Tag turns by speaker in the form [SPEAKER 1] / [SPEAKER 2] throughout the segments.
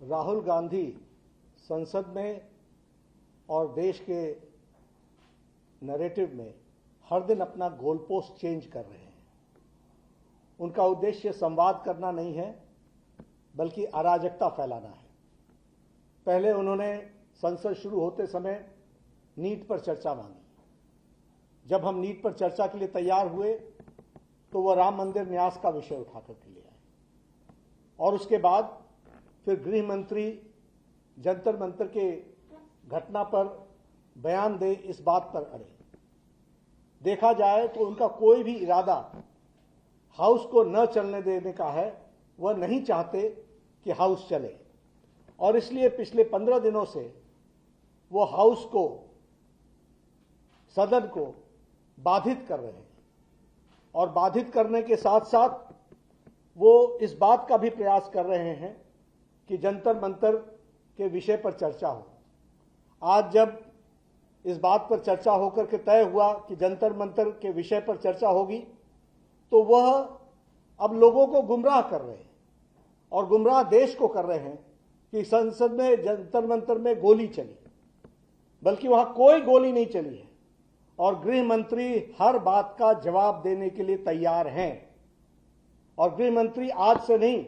[SPEAKER 1] राहुल गांधी संसद में और देश के नैरेटिव में हर दिन अपना गोल पोस्ट चेंज कर रहे हैं। उनका उद्देश्य संवाद करना नहीं है, बल्कि अराजकता फैलाना है। पहले उन्होंने संसद शुरू होते समय नीट पर चर्चा मांगी। जब हम नीट पर चर्चा के लिए तैयार हुए तो वह राम मंदिर न्यास का विषय उठाकर के लिए आए, और उसके बाद फिर गृह मंत्री जंतर मंतर के घटना पर बयान दे इस बात पर अड़े। देखा जाए तो उनका कोई भी इरादा हाउस को न चलने देने का है। वह नहीं चाहते कि हाउस चले, और इसलिए पिछले 15 दिनों से वो हाउस को, सदन को बाधित कर रहे हैं, और बाधित करने के साथ साथ वो इस बात का भी प्रयास कर रहे हैं कि जंतर मंतर के विषय पर चर्चा हो। आज जब इस बात पर चर्चा होकर के तय हुआ कि जंतर मंतर के विषय पर चर्चा होगी, तो वह अब लोगों को गुमराह कर रहे हैं, और गुमराह देश को कर रहे हैं कि संसद में जंतर मंतर में गोली चली, बल्कि वहां कोई गोली नहीं चली है, और गृह मंत्री हर बात का जवाब देने के लिए तैयार हैं। और गृह मंत्री आज से नहीं,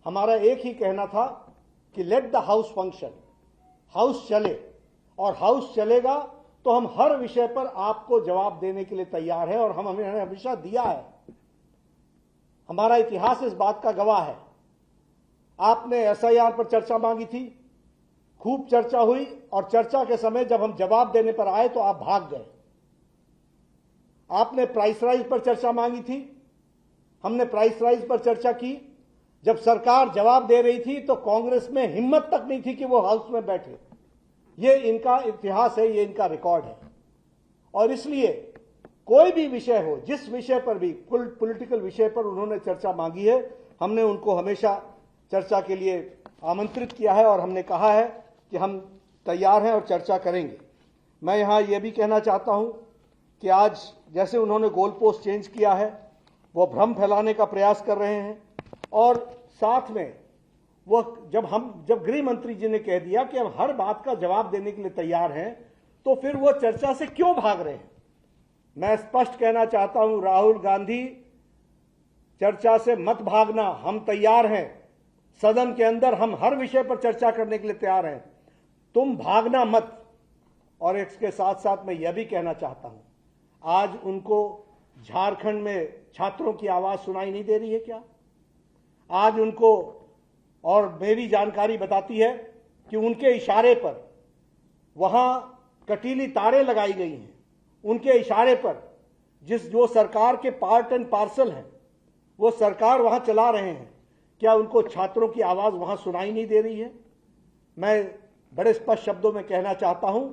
[SPEAKER 1] हमारा एक ही कहना था कि let the house function, house चले, और हाउस चलेगा तो हम हर विषय पर आपको जवाब देने के लिए तैयार हैं, और हमने हमेशा दिया है। हमारा इतिहास इस बात का गवाह है। आपने एसआईआर पर चर्चा मांगी थी, खूब चर्चा हुई, और चर्चा के समय जब हम जवाब देने पर आए तो आप भाग गए। आपने प्राइस राइज पर चर्चा मांगी थी, हमने प्राइस राइज पर चर्चा की। जब सरकार जवाब दे रही थी तो कांग्रेस में हिम्मत तक नहीं थी कि वो हाउस में बैठे। ये इनका इतिहास है, ये इनका रिकॉर्ड है। और इसलिए कोई भी विषय हो, जिस विषय पर भी, पॉलिटिकल विषय पर उन्होंने चर्चा मांगी है, हमने उनको हमेशा चर्चा के लिए आमंत्रित किया है, और हमने कहा है कि हम तैयार हैं और चर्चा करेंगे। मैं यहां यह भी कहना चाहता हूं कि आज जैसे उन्होंने गोल पोस्ट चेंज किया है, वो भ्रम फैलाने का प्रयास कर रहे हैं, और साथ में वह जब गृह मंत्री जी ने कह दिया कि हम हर बात का जवाब देने के लिए तैयार हैं, तो फिर वो चर्चा से क्यों भाग रहे हैं। मैं स्पष्ट कहना चाहता हूं, राहुल गांधी, चर्चा से मत भागना। हम तैयार हैं, सदन के अंदर हम हर विषय पर चर्चा करने के लिए तैयार हैं, तुम भागना मत। और इसके साथ साथ मैं यह भी कहना चाहता हूं, आज उनको झारखंड में छात्रों की आवाज सुनाई नहीं दे रही है क्या? आज उनको, और मेरी जानकारी बताती है कि उनके इशारे पर वहां कटीली तारें लगाई गई हैं। उनके इशारे पर जो सरकार के पार्ट एंड पार्सल हैं, वो सरकार वहां चला रहे हैं। क्या उनको छात्रों की आवाज वहां सुनाई नहीं दे रही है? मैं बड़े स्पष्ट शब्दों में कहना चाहता हूं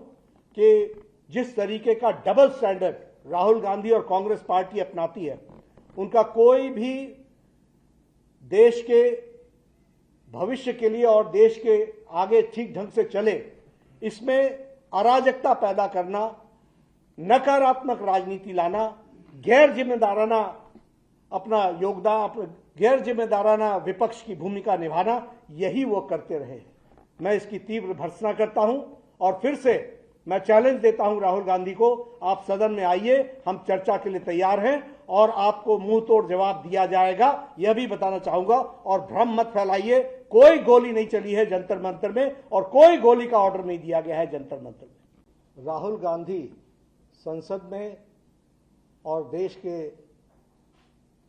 [SPEAKER 1] कि जिस तरीके का डबल स्टैंडर्ड राहुल गांधी और कांग्रेस पार्टी अपनाती है, उनका कोई भी देश के भविष्य के लिए और देश के आगे ठीक ढंग से चले, इसमें अराजकता पैदा करना, नकारात्मक राजनीति लाना, गैर जिम्मेदाराना अपना योगदान, गैर जिम्मेदाराना विपक्ष की भूमिका निभाना, यही वो करते रहे हैं। मैं इसकी तीव्र भर्त्सना करता हूं, और फिर से मैं चैलेंज देता हूं राहुल गांधी को, आप सदन में आइए, हम चर्चा के लिए तैयार हैं, और आपको मुंह तोड़ जवाब दिया जाएगा, यह भी बताना चाहूंगा। और भ्रम मत फैलाइए, कोई गोली नहीं चली है जंतर मंतर में, और कोई गोली का ऑर्डर नहीं दिया गया है जंतर मंतर में। राहुल गांधी संसद में और देश के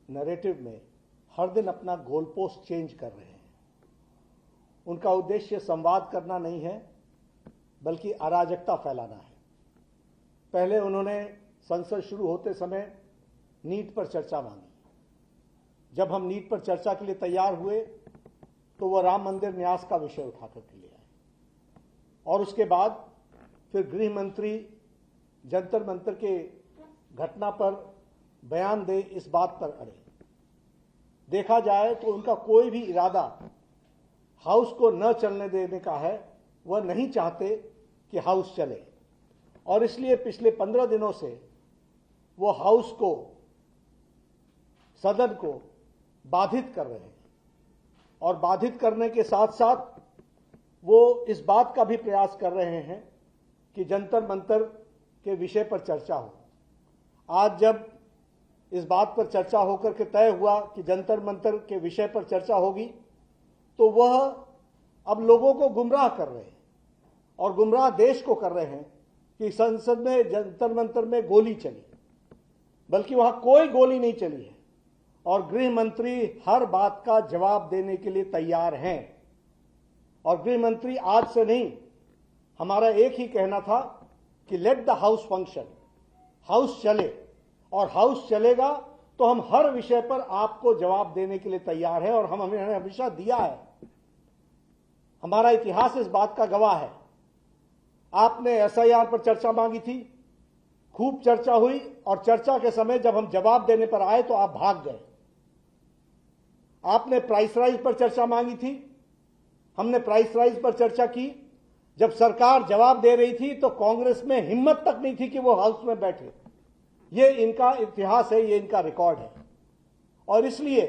[SPEAKER 1] नैरेटिव में हर दिन अपना गोल पोस्ट चेंज कर रहे हैं। उनका उद्देश्य संवाद करना नहीं है, बल्कि अराजकता फैलाना है। पहले उन्होंने संसद शुरू होते समय नीट पर चर्चा मांगी। जब हम नीट पर चर्चा के लिए तैयार हुए तो वह राम मंदिर न्यास का विषय उठाकर के लिए आए, और उसके बाद फिर गृह मंत्री जंतर मंतर के घटना पर बयान दे इस बात पर अड़े। देखा जाए तो उनका कोई भी इरादा हाउस को न चलने देने का है। वह नहीं चाहते कि हाउस चले, और इसलिए पिछले 15 दिनों से वो हाउस को, सदन को बाधित कर रहे हैं, और बाधित करने के साथ साथ वो इस बात का भी प्रयास कर रहे हैं कि जंतर मंतर के विषय पर चर्चा हो। आज जब इस बात पर चर्चा होकर के तय हुआ कि जंतर मंतर के विषय पर चर्चा होगी, तो वह अब लोगों को गुमराह कर रहे हैं और गुमराह देश को कर रहे हैं कि संसद में जंतर मंतर में गोली चली, बल्कि वहां कोई गोली नहीं चली है और गृह मंत्री हर बात का जवाब देने के लिए तैयार हैं। और गृह मंत्री आज से नहीं, हमारा एक ही कहना था कि let the house function, house चले, और हाउस चलेगा तो हम हर विषय पर आपको जवाब देने के लिए तैयार हैं और हमने हमेशा दिया है। हमारा इतिहास इस बात का गवाह है। आपने एसआईआर पर चर्चा मांगी थी, खूब चर्चा हुई और चर्चा के समय जब हम जवाब देने पर आए तो आप भाग गए। आपने प्राइस राइज पर चर्चा मांगी थी, हमने प्राइस राइज पर चर्चा की। जब सरकार जवाब दे रही थी तो कांग्रेस में हिम्मत तक नहीं थी कि वो हाउस में बैठे। ये इनका इतिहास है, ये इनका रिकॉर्ड है। और इसलिए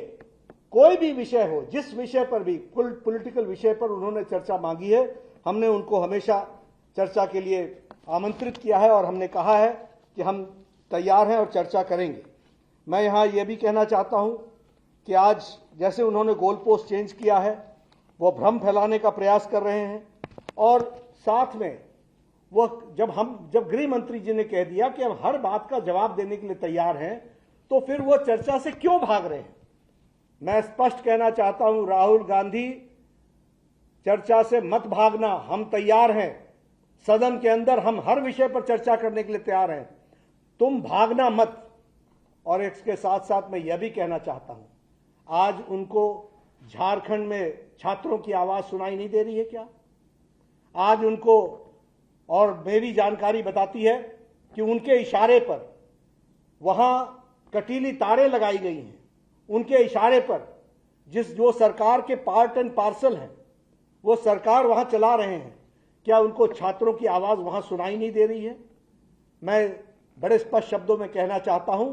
[SPEAKER 1] कोई भी विषय हो, जिस विषय पर भी, पॉलिटिकल विषय पर उन्होंने चर्चा मांगी है, हमने उनको हमेशा चर्चा के लिए आमंत्रित किया है और हमने कहा है कि हम तैयार हैं और चर्चा करेंगे। मैं यहां यह भी कहना चाहता हूं कि आज जैसे उन्होंने गोल पोस्ट चेंज किया है, वो भ्रम फैलाने का प्रयास कर रहे हैं। और साथ में वह जब गृह मंत्री जी ने कह दिया कि हम हर बात का जवाब देने के लिए तैयार हैं, तो फिर वो चर्चा से क्यों भाग रहे हैं? मैं स्पष्ट कहना चाहता हूं, राहुल गांधी, चर्चा से मत भागना, हम तैयार हैं। सदन के अंदर हम हर विषय पर चर्चा करने के लिए तैयार हैं, तुम भागना मत। और इसके साथ साथ मैं यह भी कहना चाहता हूं, आज उनको झारखंड में छात्रों की आवाज सुनाई नहीं दे रही है क्या? आज उनको, और मेरी जानकारी बताती है कि उनके इशारे पर वहां कटीली तारें लगाई गई हैं। उनके इशारे पर जो सरकार के पार्ट एंड पार्सल हैं, वो सरकार वहां चला रहे हैं। क्या उनको छात्रों की आवाज वहां सुनाई नहीं दे रही है? मैं बड़े स्पष्ट शब्दों में कहना चाहता हूं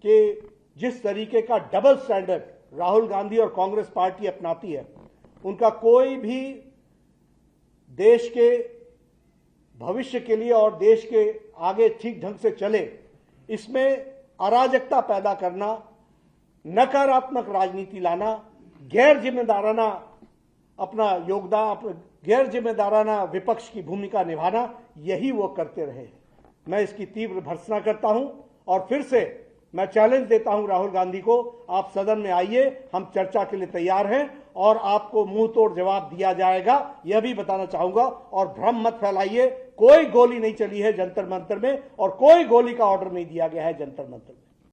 [SPEAKER 1] कि जिस तरीके का डबल स्टैंडर्ड राहुल गांधी और कांग्रेस पार्टी अपनाती है, उनका कोई भी देश के भविष्य के लिए और देश के आगे ठीक ढंग से चले, इसमें अराजकता पैदा करना, नकारात्मक राजनीति लाना, गैर जिम्मेदाराना अपना योगदान, गैर जिम्मेदाराना विपक्ष की भूमिका निभाना, यही वो करते रहे। मैं इसकी तीव्र भर्त्सना करता हूं और फिर से मैं चैलेंज देता हूं राहुल गांधी को, आप सदन में आइए, हम चर्चा के लिए तैयार हैं और आपको मुंह तोड़ जवाब दिया जाएगा, यह भी बताना चाहूंगा। और भ्रम मत फैलाइए, कोई गोली नहीं चली है जंतर मंतर में और कोई गोली का ऑर्डर नहीं दिया गया है जंतर मंतर में।